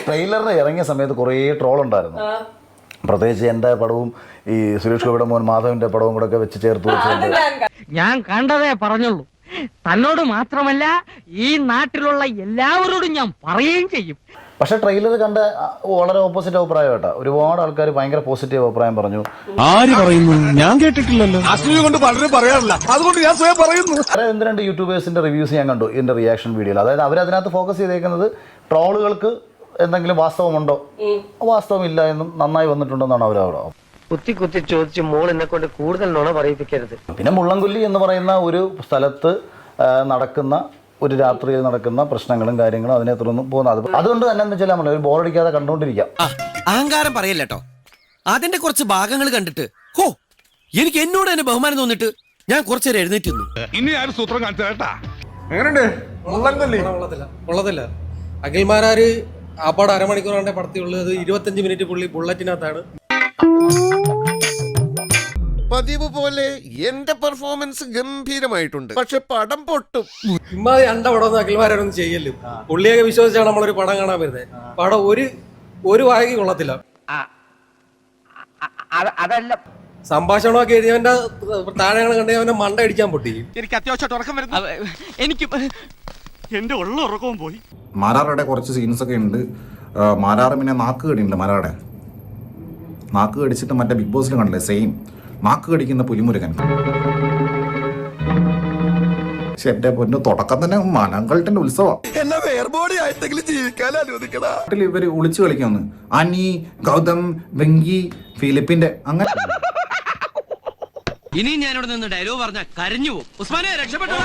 ട്രെയിലറിന് ഇറങ്ങിയ സമയത്ത് കുറേ ട്രോൾ ഉണ്ടായിരുന്നു. പ്രത്യേകിച്ച് എൻ്റെ പടവും ഈ സുരേഷ് ഗോപിയുടെ മോൻ മാധവന്റെ പടവും കൂടെ ഒക്കെ വെച്ച് ചേർത്ത് വെച്ചിട്ടുണ്ട്. ഞാൻ കണ്ടതേ പറഞ്ഞുള്ളൂ. തന്നോട് മാത്രമല്ല ഈ നാട്ടിലുള്ള എല്ലാവരോടും ഞാൻ പറയുകയും ചെയ്യും. പക്ഷെ ട്രെയിലർ കണ്ട വളരെ ഓപ്പോസിറ്റ് അഭിപ്രായം കേട്ടോ. ഒരുപാട് ആൾക്കാർ ഭയങ്കര പോസിറ്റീവ് അഭിപ്രായം പറഞ്ഞു. ആര് പറയുന്നു? ഞാൻ കേട്ടിട്ടില്ലല്ലോ. അസൂയ കൊണ്ട് പലരും പറയാറില്ല, അതുകൊണ്ട് ഞാൻ സ്വയം പറയുന്നു. ഒന്ന് രണ്ട് യൂട്യൂബേഴ്സിന്റെ റിവ്യൂസ് ഞാൻ കണ്ടു ഇതിന്റെ റിയാക്ഷൻ വീഡിയോയിൽ. അതായത് അവരതിനകത്ത് ഫോക്കസ് ചെയ്തേക്കുന്നത് ട്രോളുകൾക്ക് എന്തെങ്കിലും വാസ്തവമുണ്ടോ, വാസ്തവമില്ല എന്നും നന്നായി വന്നിട്ടുണ്ടെന്നാണ് അവരവിടെ കുത്തി കുത്തി ചോദിച്ച് മോൾ എന്നെ കൊണ്ട് കൂടുതൽ നുണ പറയിപ്പിക്കരുത്. പിന്നെ മുള്ളംകൊല്ലി എന്ന് പറയുന്ന ഒരു സ്ഥലത്ത് നടക്കുന്ന ഒരു രാത്രിയിൽ നടക്കുന്ന പ്രശ്നങ്ങളും കാര്യങ്ങളും അതിനെ തുടർന്ന് പോകുന്നത്. അതുകൊണ്ട് തന്നെ എന്താ വെച്ചാൽ നമ്മൾ ഒരു ബോറടിക്കാതെ കണ്ടുകൊണ്ടിരിക്കാം. അഹങ്കാരം പറയല്ലോ. അതിന്റെ കുറച്ച് ഭാഗങ്ങൾ കണ്ടിട്ട് ഹോ എനിക്ക് എന്നോട് തന്നെ ബഹുമാനം തോന്നിട്ട് ഞാൻ കുറച്ചേരം എഴുന്നേറ്റ് നിന്നു. ഇനി ആരും സൂത്രം കാണിച്ചാ എങ്ങനെയുണ്ട് മുള്ളംകൊല്ലി? കൊള്ളത്തില്ല. അഖിൽമാരാര് ആ പടം അരമണിക്കൂറാണ്ട് പടത്തിയുള്ളത് 25 മിനിറ്റ് പുള്ളി ബുള്ളറ്റിനകത്താണ്. പതിവ് പോലെ എന്റെ പെർഫോമൻസ് ഗംഭീരമായിട്ടുണ്ട്, പക്ഷെ പടം പൊട്ടും. ഇമ്മാതി അണ്ട പടമൊന്നും അഖിൽമാരൊന്നും ചെയ്യല്ലോ. പുള്ളിയൊക്കെ വിശ്വസിച്ചാണ് നമ്മളൊരു പടം കാണാൻ വരുന്നത്. പടം ഒരു വായക്ക് കൊള്ളത്തില്ല. അതല്ല സംഭാഷണമൊക്കെ എഴുതിയവന്റെ താഴെയാണ് കണ്ടെങ്കിൽ അവന്റെ മണ്ട അടിക്കാൻ പൊട്ടി. എനിക്ക് അത്യാവശ്യമായിട്ട് ഉറക്കം വരുന്നു. എനിക്ക് എന്റെ ഉള്ള ഉറക്കവും പോയി. മാരാറുടെ കുറച്ച് സീൻസ് ഒക്കെ ഉണ്ട്. മാരാറ് പിന്നെ നാക്ക് കടിയുണ്ട്. മാരാറുടെ നാക്ക് കടിച്ചിട്ട് മറ്റേ ബിഗ് ബോസിൽ കണ്ടില്ലേ, സെയിം നാക്ക് കടിക്കുന്ന പുലിമുരുകൻ. പക്ഷെ എന്റെ പൊന്നു തുടക്കം തന്നെ മനങ്ങളുടെ ഉത്സവം. എന്നെ വേർബോഡി ആയിട്ടെങ്കിലും ജീവിക്കാൻ അനുവദിക്കണ. ഇവര് ഒളിച്ചു കളിക്കാന്ന് അനി, ഗൗതം, വെങ്കി, ഫിലിപ്പിന്റെ അങ്ങനെ. ഇനി ഞാനിവിടെ നിന്ന് ഡയലോഗ് പറഞ്ഞാൽ കരഞ്ഞു പോകും. ഉസ്മാനെ രക്ഷപ്പെട്ടോ.